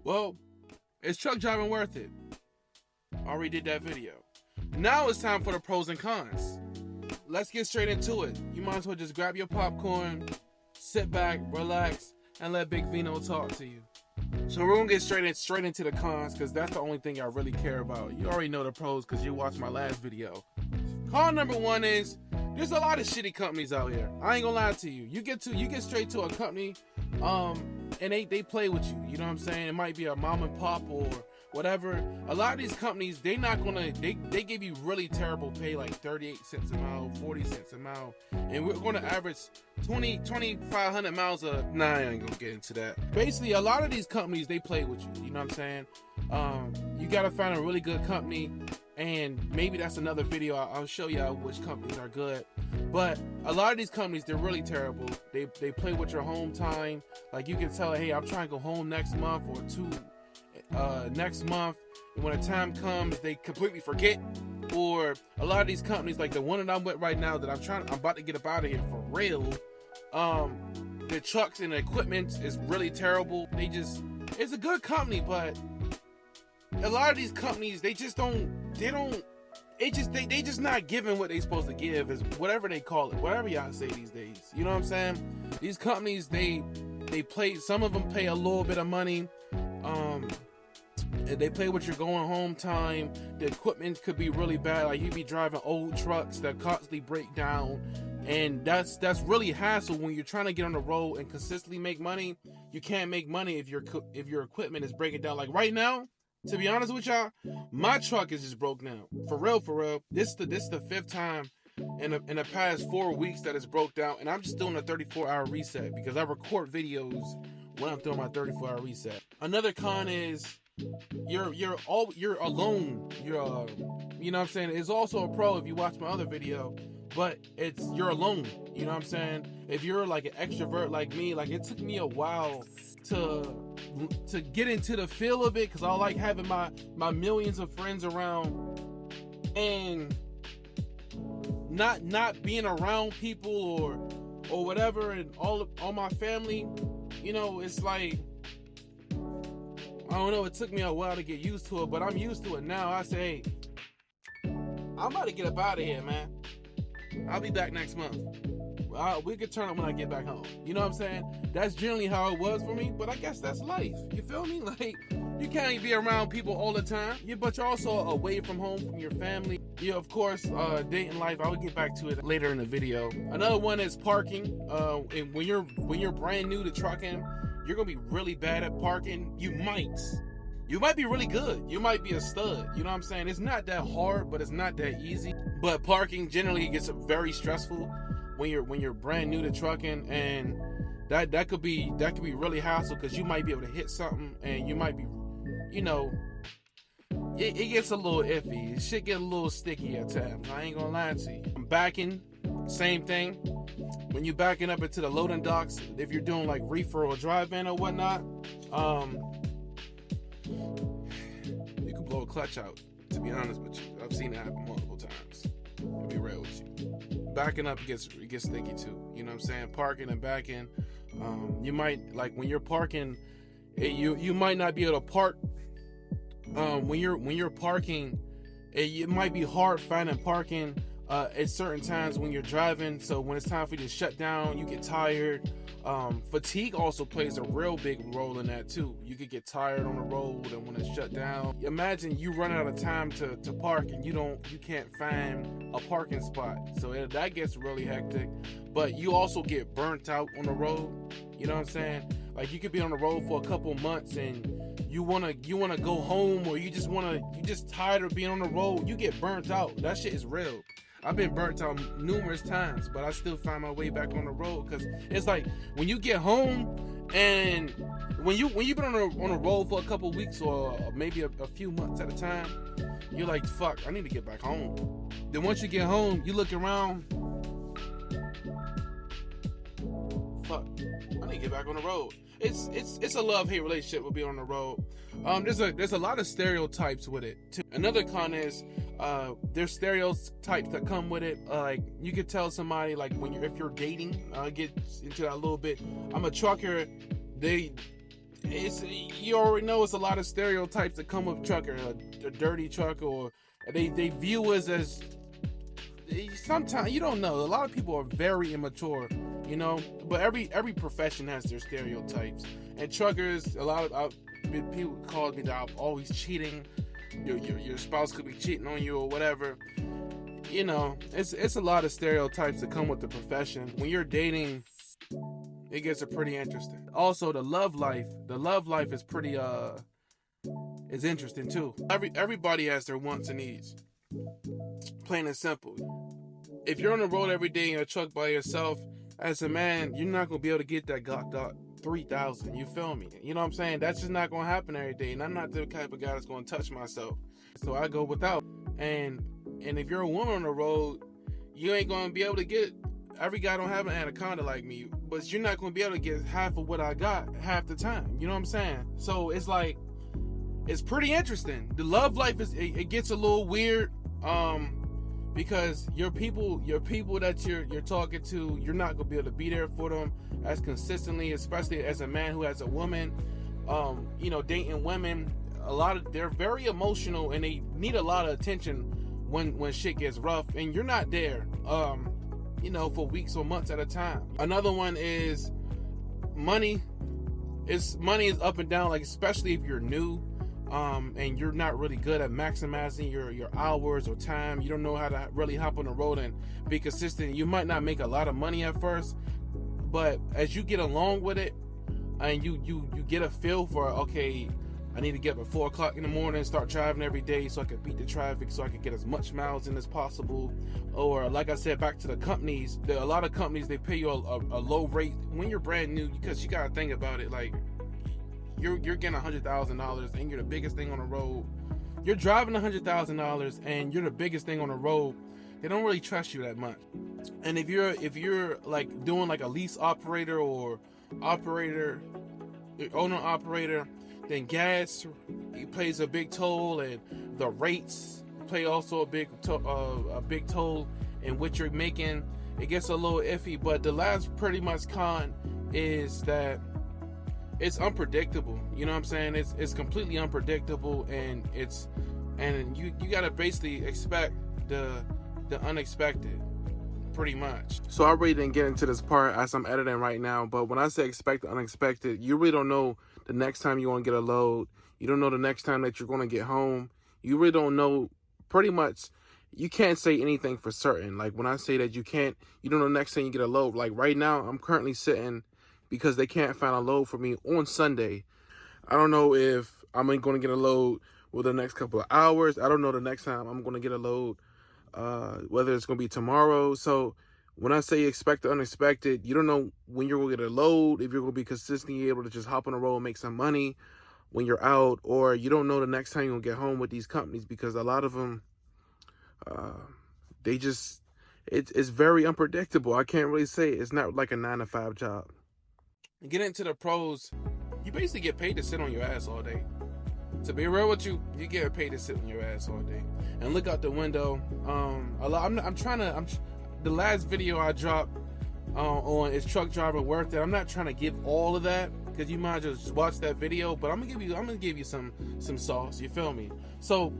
Well, is truck driving worth it? Already did that video. Now it's time for the pros and cons. Let's get straight into it. You might as well just grab your popcorn, sit back, relax, and let Big Vino talk to you. So we're gonna get straight into the cons, because that's the only thing I really care about. You already know the pros because you watched my last video. Con number one is there's a lot of shitty companies out here. I ain't gonna lie to you. You get straight to a company, and they play with you. You know what I'm saying? It might be a mom and pop or whatever. A lot of these companies, they give you really terrible pay, like 38 cents a mile, 40 cents a mile, and we're gonna average 2,500 miles nah, I ain't gonna get into that. Basically, a lot of these companies, they play with you. You know what I'm saying? You gotta find a really good company, and maybe that's another video. I'll show y'all which companies are good. But a lot of these companies, they're really terrible. They play with your home time. Like, you can tell, hey, I'm trying to go home next month or next month, and when the time comes, they completely forget. Or a lot of these companies, like the one that I'm with right now, that I'm about to get up out of here for real. The trucks and the equipment is really terrible. It's a good company, but a lot of these companies, they just not giving what they supposed to give, is whatever they call it, whatever y'all say these days. You know what I'm saying? These companies, they play, some of them pay a little bit of money. They play with your going home time. The equipment could be really bad. Like, you be driving old trucks that constantly break down, and that's really hassle when you're trying to get on the road and consistently make money. You can't make money if your equipment is breaking down. Like right now, to be honest with y'all, my truck is just broke down. For real. This the fifth time in the past 4 weeks that it's broke down, and I'm just doing a 34-hour reset because I record videos when I'm doing my 34-hour reset. Another con is you're alone. You know what I'm saying? It's also a pro if you watch my other video, but you're alone. You know what I'm saying? If you're like an extrovert like me, like, it took me a while to get into the feel of it, because I like having my millions of friends around, and not being around people or whatever, and all my family. You know, it's like, I don't know, it took me a while to get used to it, but I'm used to it now. I say, hey, I'm about to get up out of here, man. I'll be back next month. We could turn up when I get back home. You know what I'm saying? That's generally how it was for me, but I guess that's life. You feel me? Like, you can't be around people all the time, but you're also away from home, from your family. Yeah, of course, dating life, I will get back to it later in the video. Another one is parking. And when you're brand new to trucking, you're gonna be really bad at parking. You might be really good. You might be a stud. You know what I'm saying? It's not that hard, but it's not that easy. But parking generally gets very stressful when you're brand new to trucking, and that could be really hassle, because you might be able to hit something, and you might be, you know, it gets a little iffy. It should get a little sticky at times. I ain't gonna lie to you. Backing, same thing. When you're backing up into the loading docks, if you're doing like reefer or drive-in or whatnot, you can blow a clutch out, to be honest with you. I've seen it happen multiple times. I'll be real with you. Backing up gets sticky too. You know what I'm saying? Parking and backing. You might, like, when you're parking, you might not be able to park. When you're parking, it might be hard finding parking at certain times when you're driving. So when it's time for you to shut down, you get tired. Fatigue also plays a real big role in that too. You could get tired on the road, and when it's shut down, imagine you run out of time to park, and you can't find a parking spot. So that gets really hectic. But you also get burnt out on the road. You know what I'm saying? Like, you could be on the road for a couple months, and you wanna go home, or you just tired of being on the road. You get burnt out. That shit is real. I've been burnt out numerous times, but I still find my way back on the road, because it's like, when you get home, and when you've been on the road for a couple weeks, or maybe a few months at a time, you're like, fuck, I need to get back home. Then once you get home, you look around, fuck, I need to get back on the road. It's a love-hate relationship with being on the road. There's a lot of stereotypes with it too. Another con is there's stereotypes that come with it. Like, you could tell somebody, like, if you're dating, get into that a little bit. I'm a trucker. it's, you already know it's a lot of stereotypes that come with trucker, a dirty trucker, or they view us as, sometimes you don't know. A lot of people are very immature, you know. But every profession has their stereotypes, and truckers, a lot of people call me that I'm always cheating. Your spouse could be cheating on you or whatever. You know, it's a lot of stereotypes that come with the profession. When you're dating, it gets pretty interesting. Also, the love life is pretty is interesting too. Everybody has their wants and needs. Plain and simple. If you're on the road every day in a truck by yourself, as a man, you're not gonna be able to get that Glock 3000. You feel me? You know what I'm saying? That's just not gonna happen every day. And I'm not the type of guy that's gonna touch myself, so I go without. And if you're a woman on the road, you ain't gonna be able to get. Every guy don't have an anaconda like me, but you're not gonna be able to get half of what I got half the time. You know what I'm saying? So it's like, it's pretty interesting. The love life it gets a little weird, because your people that you're talking to, you're not gonna be able to be there for them as consistently, especially as a man who has a woman. You know, dating women, they're very emotional and they need a lot of attention when shit gets rough, and you're not there, you know, for weeks or months at a time. Another one is money. Money is up and down, like especially if you're new. And you're not really good at maximizing your hours or time. You don't know how to really hop on the road and be consistent. You might not make a lot of money at first, but as you get along with it, and you get a feel for, okay, I need to get up at 4 o'clock in the morning, start driving every day so I can beat the traffic, so I can get as much miles in as possible. Or like I said, back to the companies, a lot of companies, they pay you a low rate when you're brand new, because you gotta think about it, like, you're getting $100,000 and you're the biggest thing on the road. You're driving $100,000 and you're the biggest thing on the road. They don't really trust you that much. And if you're like doing like a lease operator or owner operator, then gas plays a big toll, and the rates play also a big toll in what you're making. It gets a little iffy. But the last pretty much con is that it's unpredictable. You know what I'm saying? It's completely unpredictable, and you gotta basically expect the unexpected, pretty much. So I really didn't get into this part as I'm editing right now, but when I say expect the unexpected, you really don't know the next time you're gonna get a load. You don't know the next time that you're gonna get home. You really don't know. Pretty much, you can't say anything for certain. Like when I say that you don't know the next time you get a load. Like right now, I'm currently sitting because they can't find a load for me on Sunday. I don't know if I'm going to get a load within the next couple of hours. I don't know the next time I'm going to get a load, whether it's going to be tomorrow. So when I say expect the unexpected, you don't know when you're going to get a load, if you're going to be consistently able to just hop on the road and make some money when you're out, or you don't know the next time you're going to get home with these companies, because a lot of them, it's very unpredictable. I can't really say it's not like a 9-to-5 job. Get into the pros. You basically get paid to sit on your ass all day. To be real with you, you get paid to sit on your ass all day and look out the window. The last video I dropped on is truck driver worth it. I'm not trying to give all of that, because you might just watch that video, but I'm gonna give you some sauce. You feel me? So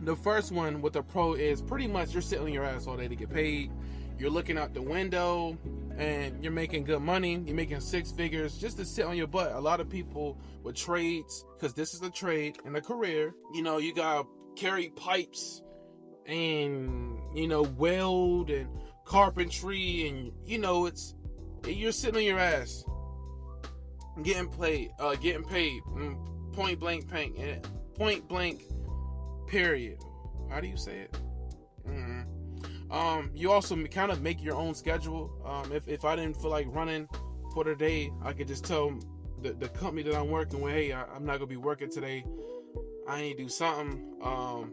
the first one with the pro is pretty much you're sitting on your ass all day to get paid. You're looking out the window and you're making good money. You're making 6 figures just to sit on your butt. A lot of people with trades, because this is a trade and a career, you know, you gotta carry pipes and, you know, weld and carpentry, and, you know, you're sitting on your ass getting paid, point blank, period. How do you say it? You also kind of make your own schedule. If I didn't feel like running for the day, I could just tell the company that I'm working with, hey, I'm not gonna be working today. I need to do something. I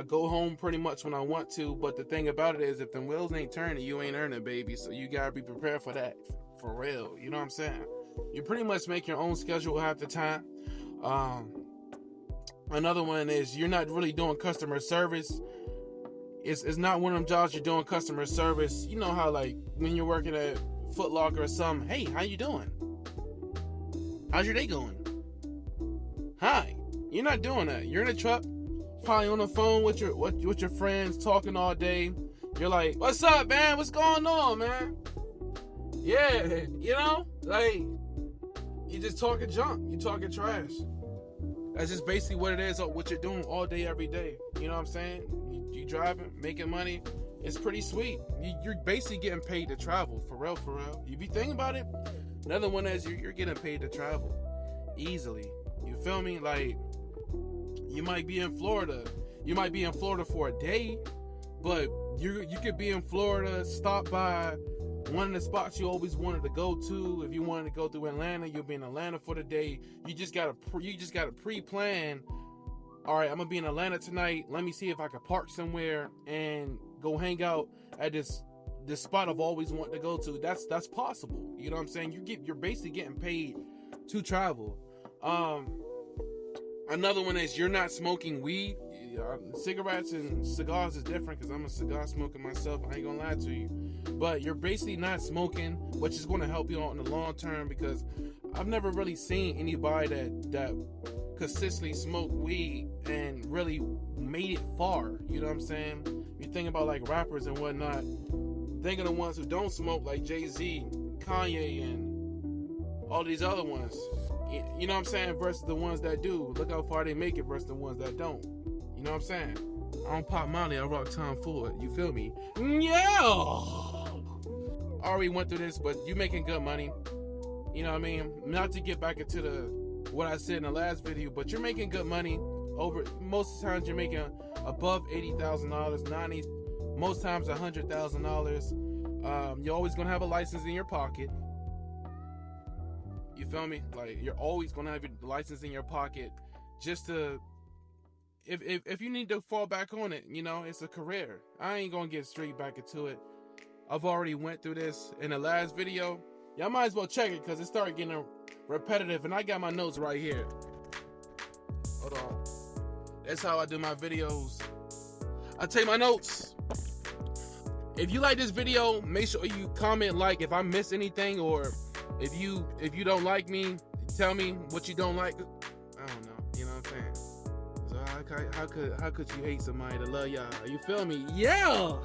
go home pretty much when I want to, but the thing about it is, if the wheels ain't turning, you ain't earning, baby. So you gotta be prepared for that, for real. You know what I'm saying? You pretty much make your own schedule half the time. Another one is you're not really doing customer service. It's not one of them jobs you're doing customer service. You know how, like, when you're working at Foot Locker or something, hey, how you doing? How's your day going? Hi. You're not doing that. You're in a truck, probably on the phone with your friends, talking all day. You're like, what's up, man? What's going on, man? Yeah, like, you just talking junk. You talking trash. That's just basically what it is, what you're doing all day, every day. You know what I'm saying? You driving, making money. It's pretty sweet. You're basically getting paid to travel, for real, for real. You be thinking about it, another one is you're getting paid to travel easily. You feel me? Like, you might be in Florida. You might be in Florida for a day, but you could be in Florida, stop by one of the spots you always wanted to go to. If you wanted to go through Atlanta, you'll be in Atlanta for the day. You just gotta pre-plan. All right, I'm gonna be in Atlanta tonight. Let me see if I can park somewhere and go hang out at this spot I've always wanted to go to. That's possible. You know what I'm saying? You're basically getting paid to travel. Another one is you're not smoking weed. Cigarettes and cigars is different because I'm a cigar smoker myself. I ain't gonna lie to you. But you're basically not smoking, which is going to help you out in the long term, because I've never really seen anybody that consistently smoked weed and really made it far. You know what I'm saying? You think about like rappers and whatnot. Think of the ones who don't smoke, like Jay-Z, Kanye, and all these other ones. You know what I'm saying? Versus the ones that do. Look how far they make it versus the ones that don't. You know what I'm saying? I don't pop Molly, I rock Tom Ford. You feel me? Yeah! I already went through this, but you making good money. You know what I mean? Not to get back into what I said in the last video, but you're making good money. Most of the times you're making above $80,000, 90, most times $100,000. You're always gonna have a license in your pocket. You feel me? Like, you're always gonna have your license in your pocket, just to, if you need to fall back on it. It's a career. I ain't gonna get straight back into it. I've already went through this in the last video. Y'all might as well check it, because it started getting repetitive, and I got my notes right here. Hold on. That's how I do my videos. I take my notes. If you like this video, make sure you comment, like, if I miss anything, or if you don't like me, tell me what you don't like. I don't know. You know what I'm saying? So how could you hate somebody that love y'all? You feel me? Yeah.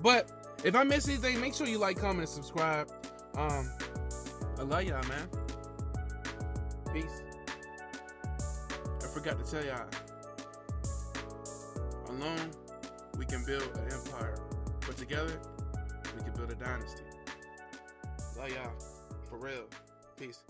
But if I miss anything, make sure you like, comment, and subscribe. I love y'all, man. Peace. I forgot to tell y'all. Alone, we can build an empire. But together, we can build a dynasty. Love y'all. For real. Peace.